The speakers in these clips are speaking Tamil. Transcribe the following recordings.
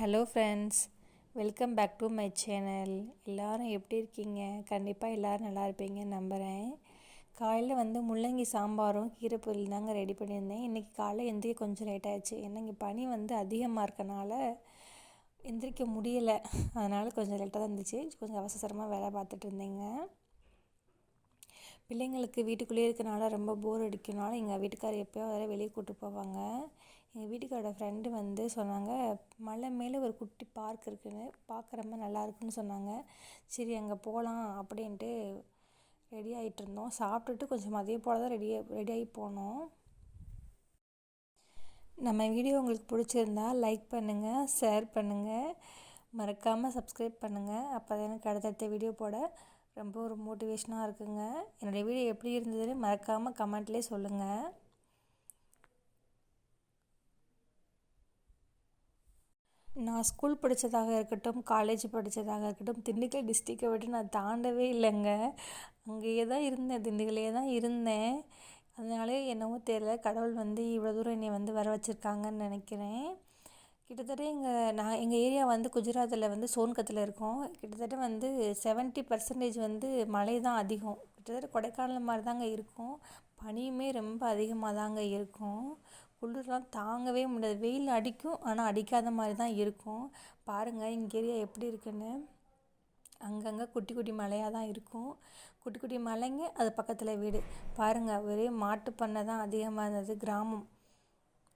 Hello friends, welcome back to my channel. எல்லோரும் எப்படி இருக்கீங்க? கண்டிப்பாக எல்லோரும் நல்லா இருப்பீங்கன்னு நம்புகிறேன். காலையில் முள்ளங்கி சாம்பாரும் கீரை பொரியல் தாங்க ரெடி பண்ணியிருந்தேன். இன்றைக்கி காலையில் எந்திரிக்க கொஞ்சம் லேட் ஆகிடுச்சு. ஏன்னா இங்கே பனி அதிகமாக இருக்கனால எந்திரிக்க முடியலை. அதனால் கொஞ்சம் லேட்டாக தான் இருந்துச்சு. கொஞ்சம் அவசரமாக வேலை பார்த்துட்டு இருந்தேங்க. பிள்ளைங்களுக்கு வீட்டுக்குள்ளேயே இருக்கனால ரொம்ப போர் அடிக்கனால எங்கள் வீட்டுக்காரர் எப்போயோ அதெல்லாம் வெளியே கூப்பிட்டு போவாங்க. எங்கள் வீட்டுக்காரோட ஃப்ரெண்டு சொன்னாங்க, மலை மேலே ஒரு குட்டி பார்க் இருக்குதுன்னு, பார்க்க ரொம்ப நல்லா இருக்குன்னு சொன்னாங்க. சரி அங்கே போகலாம் அப்படின்ட்டு ரெடி ஆகிட்டு இருந்தோம். சாப்பிட்டுட்டு கொஞ்சம் மதியம் போல் தான் ரெடியாகி போனோம். நம்ம வீடியோ உங்களுக்கு பிடிச்சிருந்தா லைக் பண்ணுங்கள், ஷேர் பண்ணுங்கள், மறக்காமல் சப்ஸ்கிரைப் பண்ணுங்கள். அப்போ தான் எனக்கு அடுத்தடுத்த வீடியோ போட ரொம்ப ஒரு மோட்டிவேஷனாக இருக்குங்க. என்னுடைய வீடியோ எப்படி இருந்ததுன்னு மறக்காமல் கமெண்ட்லேயே சொல்லுங்கள். நான் ஸ்கூல் படித்ததாக இருக்கட்டும், காலேஜ் படித்ததாக இருக்கட்டும், திண்டுக்கல் டிஸ்ட்ரிக்டை விட்டு நான் தாண்டவே இல்லைங்க. அங்கேயே தான் இருந்தேன், திண்டுக்கல்லையே தான் இருந்தேன். அதனாலே என்னவோ தெரியல, கடவுள் இவ்வளோ தூரம் என்னை வர வச்சுருக்காங்கன்னு நினைக்கிறேன். கிட்டத்தட்ட எங்கள் ஏரியா குஜராத்தில் சோன்கத்தில் இருக்கோம். கிட்டத்தட்ட 70% மழை தான் அதிகம். கிட்டத்தட்ட கொடைக்கானல் மாதிரி தாங்க இருக்கும். பனியுமே ரொம்ப அதிகமாக தாங்க இருக்கும். குளிர்லாம் தாங்கவே முடியாது. வெயில் அடிக்கும், ஆனால் அடிக்காத மாதிரி தான் இருக்கும். பாருங்கள் எங்கள் ஏரியா எப்படி இருக்குன்னு. அங்கங்கே குட்டி குட்டி மலையாக தான் இருக்கும். குட்டி குட்டி மலைங்க, அது பக்கத்தில் வீடு. பாருங்கள், ஒரே மாட்டு பண்ணை தான் அதிகமாக இருந்தது. கிராமம்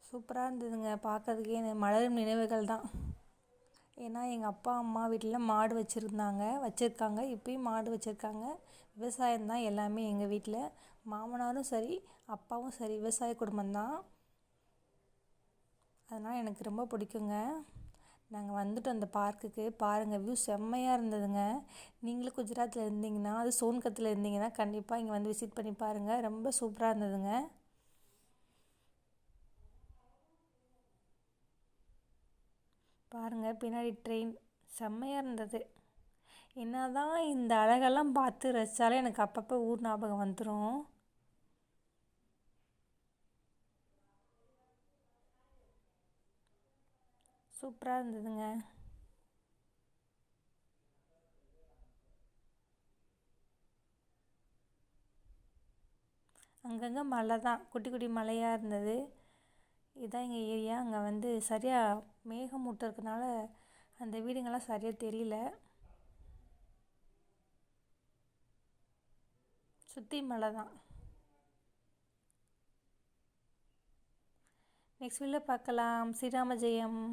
சூப்பராக இருந்ததுங்க. பார்க்கறதுக்கே மலரும் நினைவுகள் தான். ஏன்னா எங்கள் அப்பா அம்மா வீட்டில் மாடு வச்சுருக்காங்க. இப்போயும் மாடு வச்சுருக்காங்க. விவசாயம் தான் எல்லாமே எங்கள் வீட்டில். மாமனாரும் சரி, அப்பாவும் சரி, விவசாய குடும்பம்தான். அதனால் எனக்கு ரொம்ப பிடிக்குங்க. நாங்கள் வந்துட்டோம் அந்த பார்க்குக்கு. பாருங்கள், வியூ செம்மையாக இருந்ததுங்க. நீங்களும் குஜராத்தில் இருந்தீங்கன்னா, அது சோன்கத்தில் இருந்தீங்கன்னா கண்டிப்பாக இங்கே விசிட் பண்ணி பாருங்கள். ரொம்ப சூப்பராக இருந்ததுங்க. பாருங்கள், பின்னாடி ட்ரெயின் செம்மையாக இருந்தது. என்ன தான் இந்த அழகெல்லாம் பார்த்து ரசித்தாலும் எனக்கு அப்பப்போ ஊர் ஞாபகம் வந்துடும். சூப்பராக இருந்ததுங்க. அங்கங்கே மலை தான், குட்டி குட்டி மலையாக இருந்தது. இதுதான் எங்கள் ஏரியா. அங்கே சரியாக மேகமூட்டம் இருக்கனால அந்த வீடுங்கள்லாம் சரியாக தெரியல. சுற்றி மலை தான். நெக்ஸ்ட் வீடியோவில் பார்க்கலாம். ஸ்ரீராம ஜெயம்.